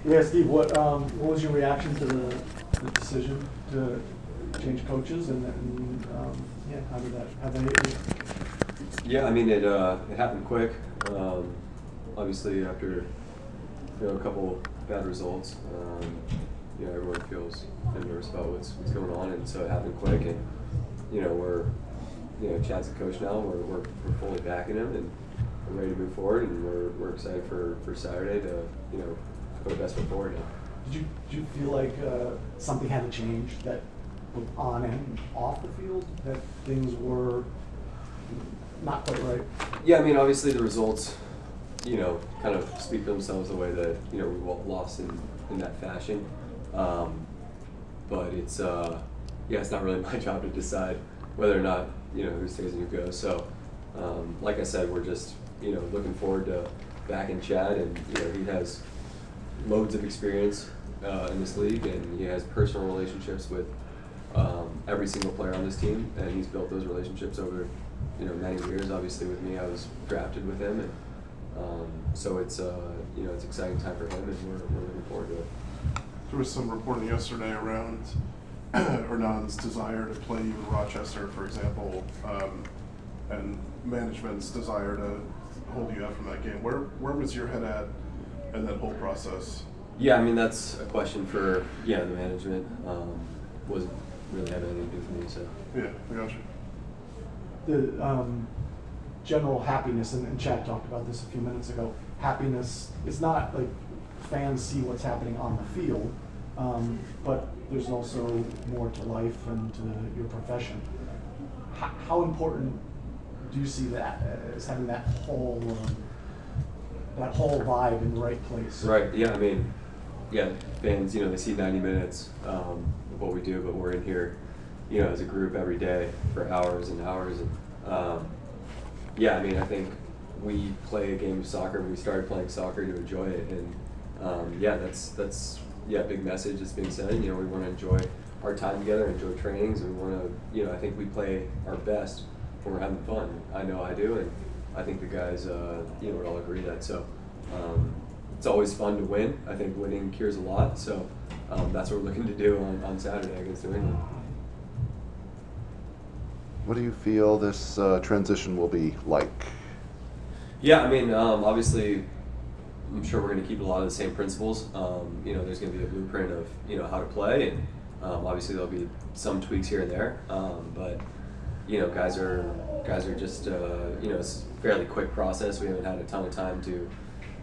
Yeah, Steve, what was your reaction to the decision to change coaches, and yeah, how did that hit you? Yeah, I mean it happened quick. Obviously after a couple bad results, everyone feels nervous about what's going on, and so it happened quick. And we're Chad's the coach now. We're fully backing him, and we're ready to move forward, and we're excited for Saturday to put our best foot forward now. Did you feel like something had to change, that on and off the field, that things were not quite right? Yeah, I mean obviously the results kind of speak for themselves the way that we lost in that fashion. But it's it's not really my job to decide whether or not who stays and who goes. So like I said, we're just looking forward to backing Chad, and he has loads of experience in this league, and he has personal relationships with every single player on this team, and he's built those relationships over many years. Obviously with me, I was drafted with him, and so it's it's an exciting time for him, and we're looking forward to it. There was some reporting yesterday around Hernan's desire to play you in Rochester, for example, and management's desire to hold you out from that game. Where was your head at in that whole process? Yeah, I mean that's a question for the management. Wasn't really have anything to do with me, so. Yeah, I got you. The general happiness, and Chad talked about this a few minutes ago, happiness is not like fans see what's happening on the field, but there's also more to life and to your profession. How important do you see that as having that whole vibe in the right place? Right, yeah, I mean, fans, they see 90 minutes of what we do, but we're in here, as a group every day for hours and hours. And I mean, I think we play a game of soccer. We started playing soccer to enjoy it, and that's a big message that's being said. We want to enjoy our time together, enjoy trainings, and we want to, I think we play our best when we're having fun. I know I do, and I think the guys, would all agree that. So it's always fun to win. I think winning cures a lot. So that's what we're looking to do on Saturday against New England. What do you feel this transition will be like? Yeah, I mean, obviously, I'm sure we're going to keep a lot of the same principles. There's going to be a blueprint of how to play, and obviously there'll be some tweaks here and there. But guys are just it's a fairly quick process. We haven't had a ton of time to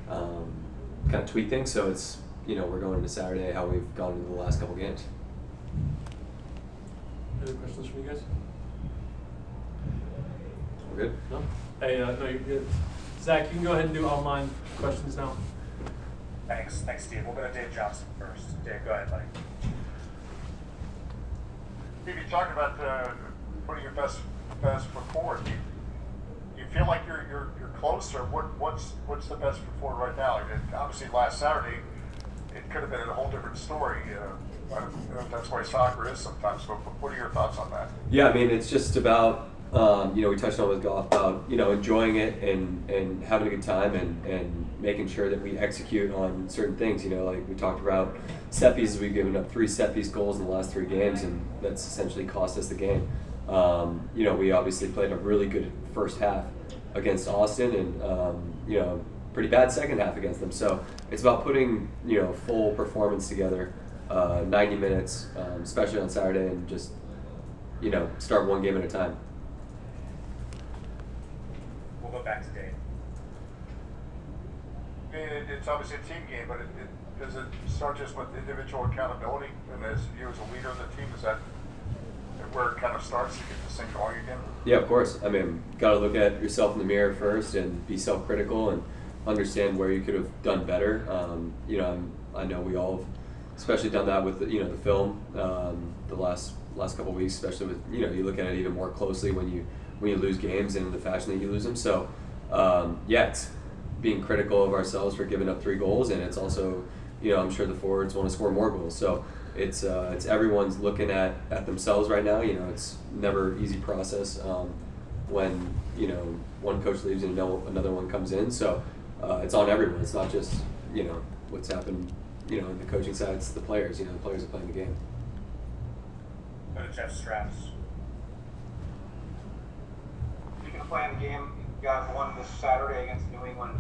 kind of tweak things, so it's we're going into Saturday how we've gone into the last couple games. Any questions from you guys? We're good? No? Hey, no, you're good. Zach, you can go ahead and do online questions now. Thanks, Steve. We'll go to Dave Johnson first. Dave, go ahead, buddy. Steve, you talked about putting your best foot forward. Do you feel like you're close, or what's the best foot forward right now? Obviously, last Saturday, it could have been a whole different story. That's why soccer is sometimes. But what are your thoughts on that? Yeah, I mean, it's just about we touched on with golf about enjoying it and having a good time and making sure that we execute on certain things. Like we talked about set pieces. We've given up 3 set piece goals in the last 3 games, and that's essentially cost us the game. We obviously played a really good first half against Austin, and pretty bad second half against them. So it's about putting full performance together, 90 minutes, especially on Saturday, and just start one game at a time. We'll go back to Dave. It's obviously a team game, but does it start just with individual accountability, and as you as a leader of the team, is that where it kind of starts to get this thing going again? Yeah, of course. I mean, got to look at yourself in the mirror first and be self-critical and understand where you could have done better. I know we all have especially done that with the film the last couple of weeks, especially with you look at it even more closely when you lose games and the fashion that you lose them. So it's being critical of ourselves for giving up 3 goals, and it's also I'm sure the forwards want to score more goals. So it's everyone's looking at themselves right now. It's never an easy process when one coach leaves and another one comes in. So it's on everyone. It's not just what's happened you know, the coaching side, it's the players. You know, the players are playing the game. Go to Jeff Strauss. Speaking of playing the game, you guys won this Saturday against New England.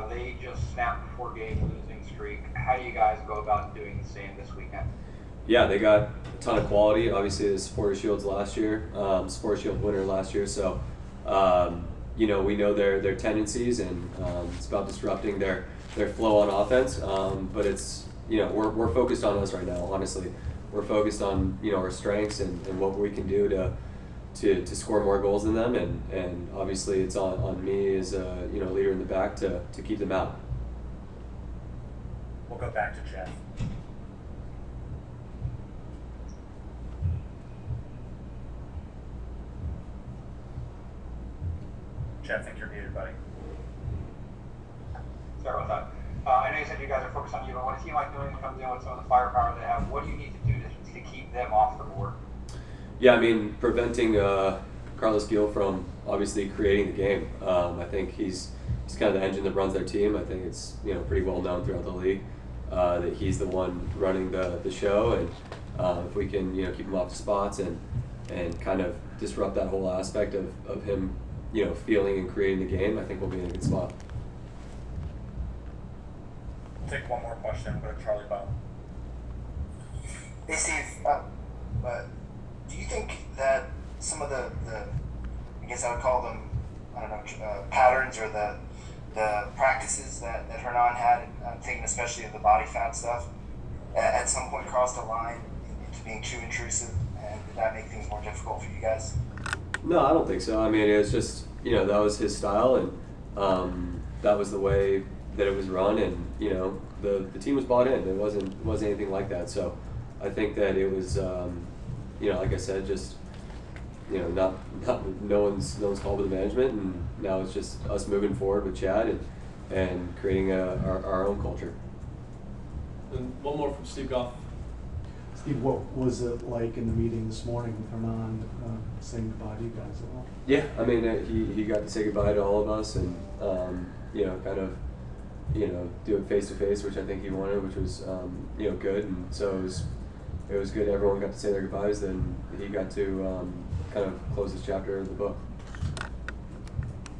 They just snapped a 4-game losing streak. How do you guys go about doing the same this weekend? Yeah, they got a ton of quality. Obviously, the Supporter Shield's last year, Supporter Shield winner last year. So, you know, we know their tendencies, and it's about disrupting their flow on offense. But it's, you know, we're focused on us right now. Honestly, we're focused on, you know, our strengths and what we can do to score more goals than them. And obviously, it's on me as a, you know, leader in the back to keep them out. We'll go back to Jeff. Jeff, I think you're muted, buddy. Sorry about that. I know you said you guys are focused on you, but when a team like New England comes in with some of the firepower they have, what do you need to do to keep them off the board? Yeah, I mean, preventing Carlos Gil from obviously creating the game. I think he's kind of the engine that runs their team. I think it's, you know, pretty well known throughout the league that he's the one running the show, and if we can, you know, keep him off the spots and kind of disrupt that whole aspect of him, you know, feeling and creating the game, I think we'll be in a good spot. We'll take one more question. We'll go to Charlie Baum. Hey Steve, do you think that some of the I guess I would call them, I don't know, patterns or the practices that Hernan had, I'm thinking especially of the body fat stuff, at some point crossed a line into being too intrusive, and did that make things more difficult for you guys? No, I don't think so. I mean, it was just, you know, that was his style, and that was the way that it was run, and, you know, the team was bought in. It wasn't anything like that. So I think that it was, you know, like I said, just, you know, not no one's called with the management, and now it's just us moving forward with Chad and creating our own culture. And one more from Steve Goff. Steve, what was it like in the meeting this morning with Hernan saying goodbye to you guys at all? Yeah, I mean, he got to say goodbye to all of us, and you know, kind of, you know, do it face to face, which I think he wanted, which was you know, good, and so it was good. Everyone got to say their goodbyes. Then he got to kind of close his chapter of the book.